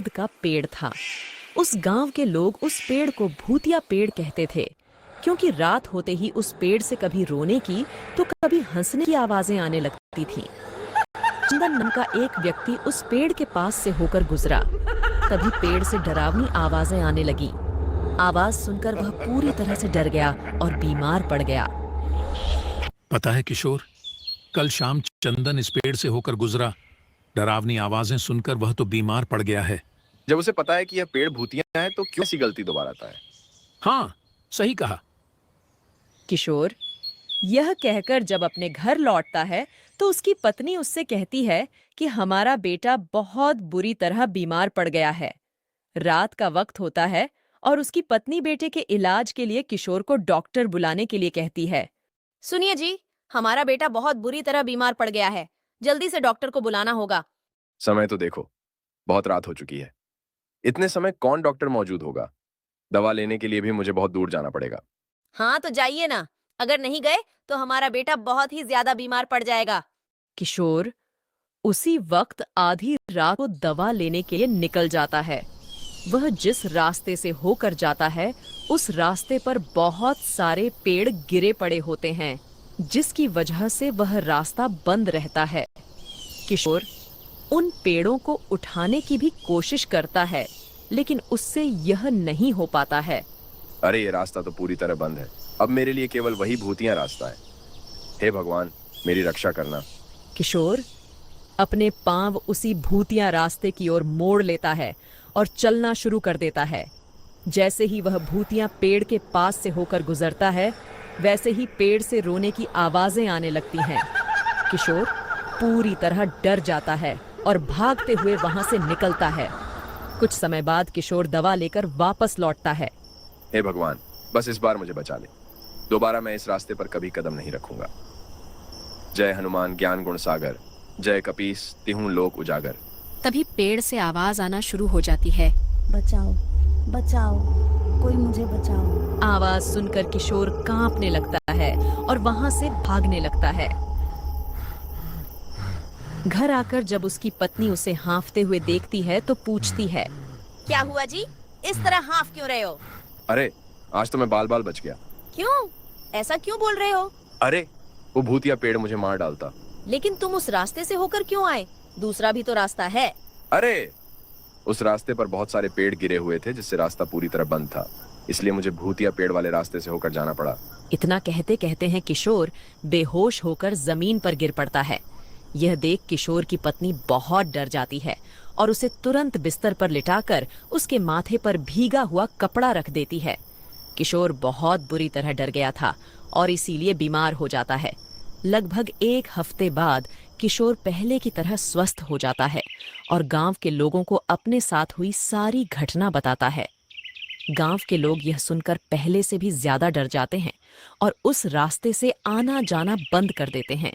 बरगद का पेड़ था। उस गांव के लोग उस पेड़ को भूतिया पेड़ कहते थे, क्योंकि रात होते ही उस पेड़ से कभी रोने की तो कभी हंसने की आवाजें आने लगती थीं। चंदन नाम का एक व्यक्ति उस पेड़ के पास से होकर गुजरा। तभी पेड़ से डरावनी आवाजें आने लगी। आवाज सुनकर वह पूरी तरह से डर गया और बीमार पड़ गया। पता है किशोर, कल शाम चंदन इस पेड़ से होकर गुजरा। डरावनी आवाजें सुनकर वह तो बीमार पड़ गया है। जब उसे पता है कि यह पेड़ भूतिया है तो क्यों ऐसी गलती दोबारा आता है? हाँ, सही कहा। किशोर यह कहकर जब अपने घर लौटता है तो उसकी पत्नी उससे कहती है कि हमारा बेटा बहुत बुरी तरह बीमार पड़ गया है। रात का वक्त होता है और उसकी पत्नी बेटे के इलाज के लिए किशोर को डॉक्टर बुलाने के लिए कहती है। सुनिए जी, हमारा बेटा बहुत बुरी तरह बीमार पड़ गया है, जल्दी से डॉक्टर को बुलाना होगा। समय तो देखो, बहुत रात हो चुकी है। इतने समय कौन डॉक्टर मौजूद होगा? दवा लेने के लिए भी मुझे बहुत दूर जाना पड़ेगा। हाँ तो जाइए ना, अगर नहीं गए तो हमारा बेटा बहुत ही ज्यादा बीमार पड़ जाएगा। किशोर उसी वक्त आधी रात को दवा लेने के लिए निकल जाता है। वह जिस रास्ते से होकर जाता है उस रास्ते पर बहुत सारे पेड़ गिरे पड़े होते हैं, जिसकी वजह से वह रास्ता बंद रहता है। किशोर उन पेड़ों को उठाने की भी कोशिश करता है, लेकिन उससे यह नहीं हो पाता है। अरे ये रास्ता तो पूरी तरह बंद है। अब मेरे लिए केवल वही भूतिया रास्ता है। हे भगवान, मेरी रक्षा करना। किशोर अपने पांव उसी भूतिया रास्ते की ओर मोड़ लेता है और चलना शुरू कर देता है। जैसे ही वह भूतिया पेड़ के पास से होकर गुजरता है, वैसे ही पेड़ से रोने की आवाजें आने लगती हैं। किशोर पूरी तरह डर जाता है और भागते हुए वहां से निकलता है। कुछ समय बाद किशोर दवा लेकर वापस लौटता है। हे भगवान, बस इस बार मुझे बचा ले। दोबारा मैं इस रास्ते पर कभी कदम नहीं रखूंगा। जय हनुमान ज्ञान गुण सागर, जय कपीस तिहूं लोक उजागर। तभी पेड़ से आवाज आना शुरू हो जाती है। बचाओ, बचाओ, कोई मुझे बचाओ। आवाज सुनकर किशोर कांपने लगता है और वहां से भागने लगता है। घर आकर जब उसकी पत्नी उसे हाँफते हुए देखती है तो पूछती है, क्या हुआ जी, इस तरह हाँफ क्यों रहे हो? अरे आज तो मैं बाल बाल बच गया। क्यों, ऐसा क्यों बोल रहे हो? अरे वो भूतिया पेड़ मुझे मार डालता। लेकिन तुम उस रास्ते से होकर क्यों आए? दूसरा भी तो रास्ता है। अरे उस रास्ते पर बहुत सारे पेड़ गिरे हुए थे, जिससे रास्ता पूरी तरह बंद था। इसलिए मुझे भूतिया पेड़ वाले रास्ते से होकर जाना पड़ा। इतना कहते कहते हैं किशोर बेहोश होकर जमीन पर गिर पड़ता है। यह देख किशोर की पत्नी बहुत डर जाती है और उसे तुरंत बिस्तर पर लिटाकर उसके माथे पर भीगा हुआ कपड़ा रख देती है। किशोर बहुत बुरी तरह डर गया था और इसीलिए बीमार हो जाता है। लगभग 1 हफ्ते बाद किशोर पहले की तरह स्वस्थ हो जाता है और गांव के लोगों को अपने साथ हुई सारी घटना बताता है। गांव के लोग यह सुनकर पहले से भी ज्यादा डर जाते हैं और उस रास्ते से आना जाना बंद कर देते हैं।